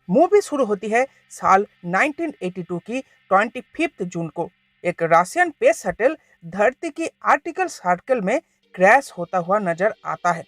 Movie शुरू होती है साल 1982 की 25 जून को। एक रशियन स्पेस शटल धरती की आर्टिकल सर्कल में क्रैश होता हुआ नजर आता है।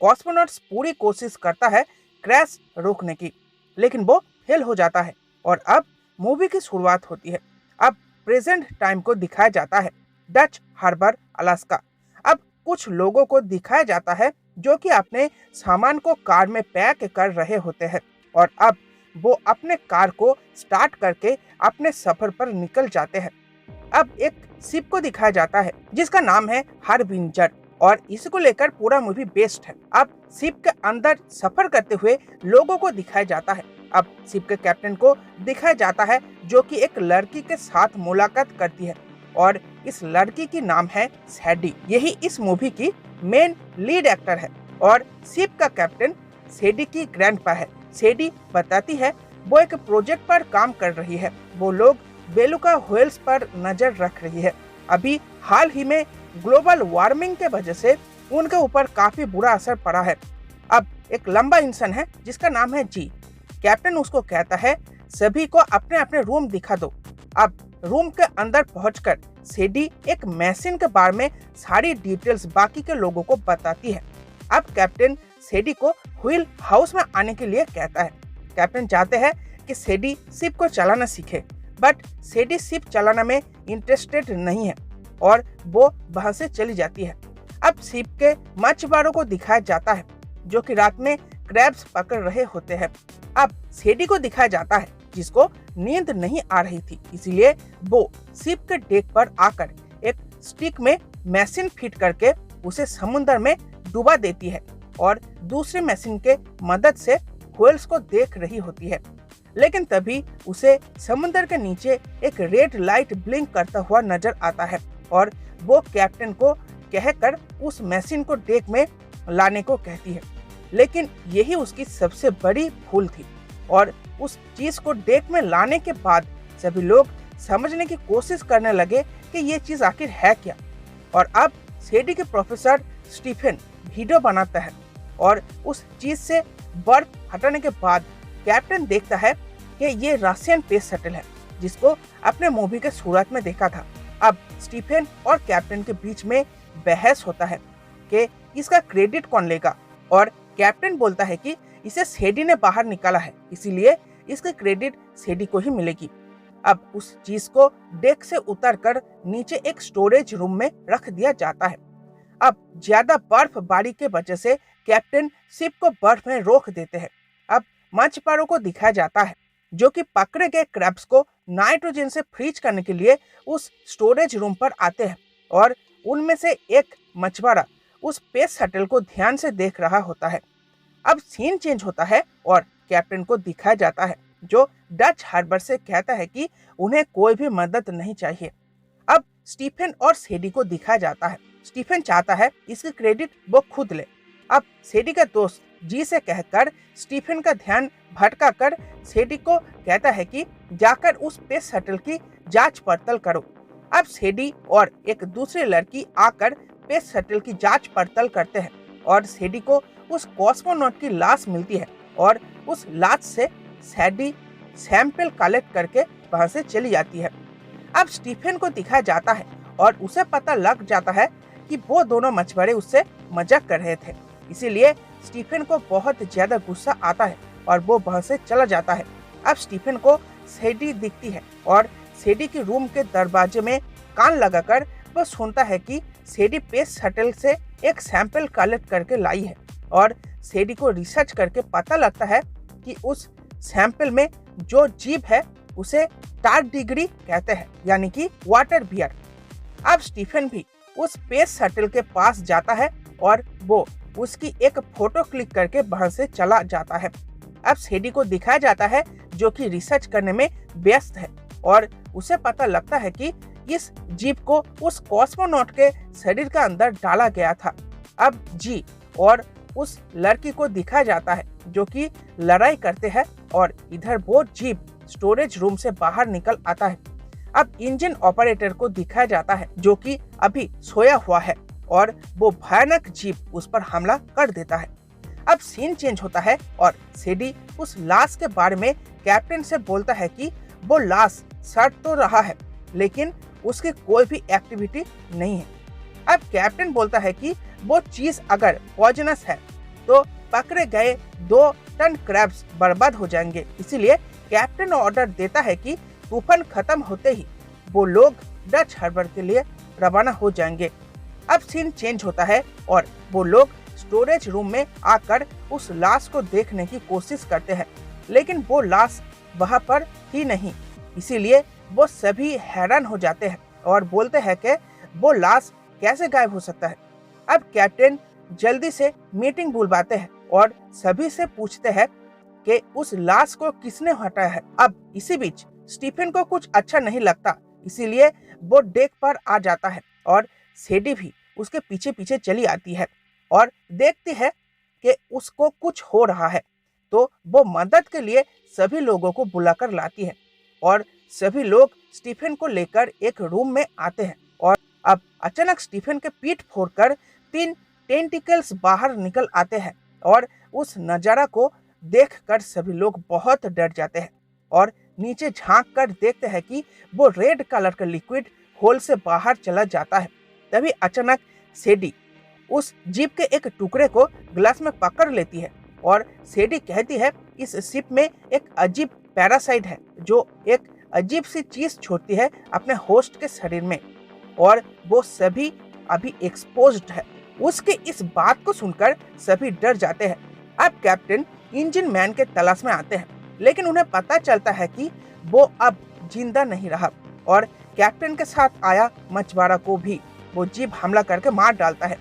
कॉस्मोनॉट्स पूरी कोशिश करता है क्रैश रोकने की, लेकिन वो फेल हो जाता है और अब मूवी की शुरुआत होती है। अब प्रेजेंट टाइम को दिखाया जाता है, डच हार्बर अलास्का। अब कुछ लोगों को दिखाया जाता है जो कि अपने सामान को कार में पैक कर रहे होते हैं और अब वो अपने कार को स्टार्ट करके अपने सफर पर निकल जाते हैं। अब एक शिप को दिखाया जाता है जिसका नाम है हार्बिंजर और इसको लेकर पूरा मूवी बेस्ड है। अब शिप के अंदर सफर करते हुए लोगों को दिखाया जाता है। अब शिप के कैप्टन को दिखाया जाता है जो कि एक लड़की के साथ मुलाकात करती है और इस लड़की की नाम है सैडी। यही इस मूवी की मेन लीड एक्टर है और शिप का कैप्टन सैडी की ग्रैंडपा है। सैडी बताती है वो एक प्रोजेक्ट पर काम कर रही है। वो लोग बेलुका व्हेल्स पर नजर रख रही है। अभी हाल ही में ग्लोबल वार्मिंग के वजह से उनके ऊपर काफी बुरा असर पड़ा है। अब एक लंबा इंसान है जिसका नाम है जी। कैप्टन उसको कहता है सभी को अपने अपने रूम दिखा दो। अब रूम के अंदर पहुंचकर सैडी एक मशीन के बारे में सारी डिटेल्स बाकी के लोगों को बताती है। अब कैप्टन सैडी को व्हील हाउस में आने के लिए कहता है। कैप्टन चाहते हैं कि सैडी शिप को चलाना सीखे, बट सैडी शिप चलाना में इंटरेस्टेड नहीं है और वो वहां से चली जाती है। अब शिप के मछुआरों को दिखाया जाता है जो कि रात में क्रैब्स पकड़ रहे होते हैं। अब सैडी को दिखाया जाता है जिसको नींद नहीं आ रही थी, इसीलिए वो शिप के डेक पर आकर एक स्टिक में मशीन फिट करके उसे समुद्र में डुबा देती है और दूसरी मशीन के मदद से व्हेल्स को देख रही होती है। लेकिन तभी उसे समुद्र के नीचे एक रेड लाइट ब्लिंक करता हुआ नजर आता है और वो कैप्टन को कहकर उस मशीन को डेक में लाने को कहती है। लेकिन यही उसकी सबसे बड़ी भूल थी और उस चीज को डेक में लाने के बाद सभी लोग समझने की कोशिश करने लगे कि ये चीज आखिर है क्या। और अब सैडी के प्रोफेसर स्टीफन वीडियो बनाता है और उस चीज से बर्फ हटाने के बाद कैप्टन देखता है कि ये रशियन स्पेस शटल है जिसको अपने मूवी के शुरुआत में देखा था। अब स्टीफन और कैप्टन के बीच में बहस होता है कि इसका क्रेडिट कौन लेगा और कैप्टन बोलता है कि इसे सैडी ने बाहर निकाला है, इसीलिए इसकी क्रेडिट सैडी को ही मिलेगी। अब उस चीज को डेक से उतारकर नीचे एक स्टोरेज रूम में रख दिया जाता है। अब ज्यादा बर्फबारी के वजह से कैप्टन शिप को बर्फ में रोक देते हैं। अब मछुआरों को दिखाया जाता है जो कि पकड़े गए क्रैब्स को नाइट्रोजन से फ्रीज करने के लिए उस स्टोरेज रूम पर आते हैं और उनमें से एक मछुआरा उस स्पेस शटल को ध्यान से देख रहा होता है। अब सीन चेंज होता है और कैप्टन को दिखाया जाता है जो डच हार्बर से कहता है कि उन्हें कोई भी मदद नहीं चाहिए। अब स्टीफन और सैडी को दिखाया जाता है। स्टीफन चाहता है इसकी क्रेडिट वो खुद ले। अब सैडी का दोस्त जी से कहकर स्टीफन का ध्यान भटका कर सैडी को कहता है कि जाकर उस स्पेस शटल की जांच पड़ताल करो। अब सैडी और एक दूसरी लड़की आकर स्पेस शटल की जांच पड़ताल करते हैं और सैडी को उस कॉस्मोनॉट की लाश मिलती है और उस लाश से सैडी सैंपल कलेक्ट करके वहां से चली जाती है। अब स्टीफन को दिखाया जाता है और उसे पता लग जाता है कि वो दोनों मछुआरे उससे मजाक कर रहे थे, इसीलिए स्टीफन को बहुत ज्यादा गुस्सा आता है और वो वहां से चला जाता है। अब स्टीफन को सैडी दिखती है और सैडी के रूम के दरवाजे में कान लगाकर वो सुनता है कि सैडी स्पेस शटल से एक सैंपल कलेक्ट करके लाई है और सैडी को रिसर्च करके पता लगता है कि उस सैंपल में जो जीव है उसे टार्डिग्री कहते हैं, यानी कि वाटर बियर। अब स्टीफन भी उस स्पेस शटल के पास जाता है और वो उसकी एक फोटो क्लिक करके वहां से चला जाता है। अब सैडी को दिखाया जाता है जो कि रिसर्च करने में व्यस्त है और उसे पता लगता है कि इस जीव को उस कॉस्मोनॉट के शरीर के अंदर डाला गया था। अब जी और उस लड़की को दिखाया जाता है जो कि लड़ाई करते हैं और इधर वो जीव स्टोरेज रूम से बाहर निकल आता है। अब इंजन ऑपरेटर को दिखाया जाता है जो कि अभी सोया हुआ है और वो भयानक जीव उस पर हमला कर देता है। अब सीन चेंज होता है और सेडी उस लाश के बारे में कैप्टन से बोलता है कि वो लाश सड़ तो रहा है लेकिन उसकी कोई भी एक्टिविटी नहीं है। अब कैप्टन बोलता है कि वो चीज अगर पॉइजनस है तो पकड़े गए 2 टन क्रैब्स बर्बाद हो जाएंगे। इसीलिए कैप्टन ऑर्डर देता है कि तूफान खत्म होते ही वो लोग डच हार्बर के लिए रवाना हो जाएंगे। अब सीन चेंज होता है और वो लोग स्टोरेज रूम में आकर उस लाश को देखने की कोशिश करते हैं लेकिन वो लाश वहां पर ही नहीं। इसीलिए वो सभी हैरान हो जाते हैं और बोलते हैं कि वो लाश कैसे गायब हो सकता है। अब कैप्टन जल्दी से मीटिंग बुलवाते हैं और सभी से पूछते हैं कि उस लाश को किसने हटाया है। अब इसी बीच स्टीफन को कुछ अच्छा नहीं लगता, इसीलिए वो डेक पर आ जाता है और सेडी भी उसके पीछे पीछे चली आती है और देखती है कि उसको कुछ हो रहा है। तो वो मदद के लिए सभी लोगों को बुलाकर लाती है और सभी लोग स्टीफन को लेकर एक रूम में आते हैं और अब अचानक स्टीफन के पीठ फोड़कर 3 टेंटिकल्स बाहर निकल आते हैं और उस नज़ारा को देखकर सभी लोग बहुत डर जाते हैं और नीचे झांक कर देखते हैं कि वो रेड कलर का लिक्विड होल से बाहर चला जाता है। तभी अचानक सेडी उस जीप के एक टुकड़े को ग्लास में पकड़ लेती है और सेडी कहती है इस शिप में एक अजीब पैरासाइट है जो एक अजीब सी चीज छोड़ती है अपने होस्ट के शरीर में और वो सभी अभी एक्सपोज्ड है। उसके इस बात को सुनकर सभी डर जाते हैं। अब कैप्टन इंजन मैन के तलाश में आते हैं लेकिन उन्हें पता चलता है कि वो अब जिंदा नहीं रहा और कैप्टन के साथ आया मछुआरा को भी वो जीप हमला करके मार डालता है।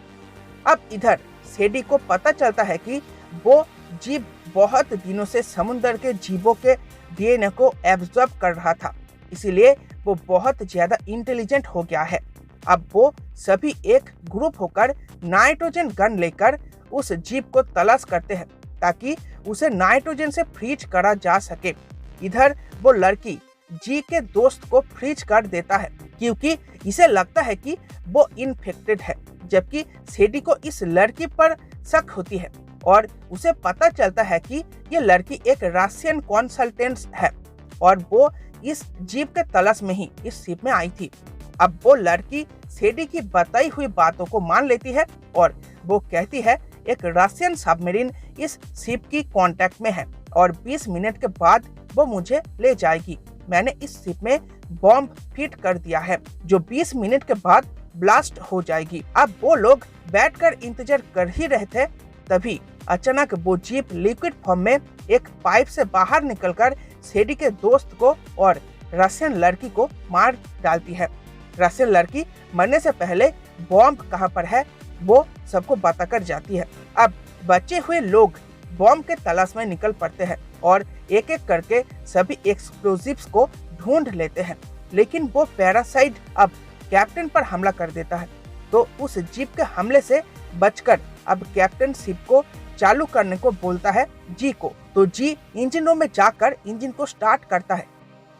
अब इधर सेडी को पता चलता है कि वो जीप बहुत दिनों से समुद्र के जीवों के डीएनए को एब्जॉर्ब कर रहा था, इसीलिए वो बहुत ज्यादा इंटेलिजेंट हो गया है। अब वो सभी एक ग्रुप होकर नाइट्रोजन गन लेकर उस जीप को तलाश करते हैं ताकि उसे नाइट्रोजन से फ्रीज करा जा सके। इधर वो लड़की जी के दोस्त को फ्रीज कर देता है क्योंकि इसे लगता है कि वो इन्फेक्टेड है, जबकि सेडी को इस लड़की पर शक होती है और उसे पता चलता है कि ये लड़की एक रशियन कंसल्टेंट है और वो इस जीप के तलाश में ही इस शिप में आई थी। अब वो लड़की सेडी की बताई हुई बातों को मान लेती है और वो कहती है एक रशियन सबमरीन इस शिप की कांटेक्ट में है और 20 मिनट के बाद वो मुझे ले जाएगी। मैंने इस शिप में बॉम्ब फिट कर दिया है जो 20 मिनट के बाद ब्लास्ट हो जाएगी। अब वो लोग बैठकर इंतजार कर ही रहे थे, तभी अचानक वो जीप लिक्विड फॉर्म में एक पाइप से बाहर निकलकर सेडी के दोस्त को और रशियन लड़की को मार डालती है। रशियन लड़की मरने से पहले बॉम्ब कहाँ पर है वो सबको बताकर जाती है। अब बचे हुए लोग बॉम्ब के तलाश में निकल पड़ते हैं और एक एक करके सभी एक्सप्लोजिव्स को ढूंढ लेते हैं, लेकिन वो पैरासाइट अब कैप्टन पर हमला कर देता है। तो उस जीप के हमले से बचकर अब कैप्टन शिप को चालू करने को बोलता है जी को। तो जी इंजन रूम में जाकर इंजन को स्टार्ट करता है,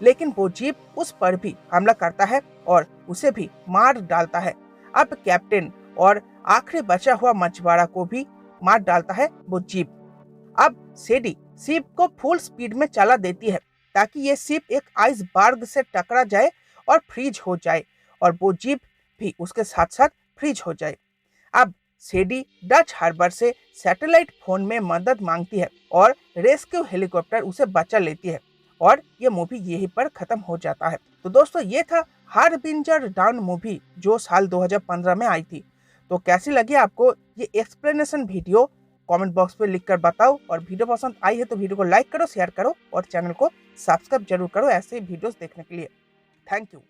लेकिन वो जीप उस पर भी हमला करता है और उसे भी मार डालता है। अब कैप्टन और आखिरी बचा हुआ मछुआरा को भी मार डालता है वो जीप। अब सेडी शिप को फुल स्पीड में चला देती है ताकि ये शिप एक आइसबर्ग से टकरा जाए और फ्रीज हो जाए और वो जीप भी उसके साथ साथ फ्रीज हो जाए। अब सेडी डच हार्बर से सैटेलाइट फोन में मदद मांगती है और रेस्क्यू हेलीकॉप्टर उसे बचा लेती है और ये मूवी यहीं पर खत्म हो जाता है। तो दोस्तों ये था हार्बिंजर डाउन मूवी जो साल 2015 में आई थी। तो कैसी लगी आपको ये एक्सप्लेनेशन वीडियो कमेंट बॉक्स पे लिखकर बताओ और वीडियो पसंद आई है तो वीडियो को लाइक करो, शेयर करो और चैनल को सब्सक्राइब जरूर करो ऐसे वीडियोस देखने के लिए। Thank you.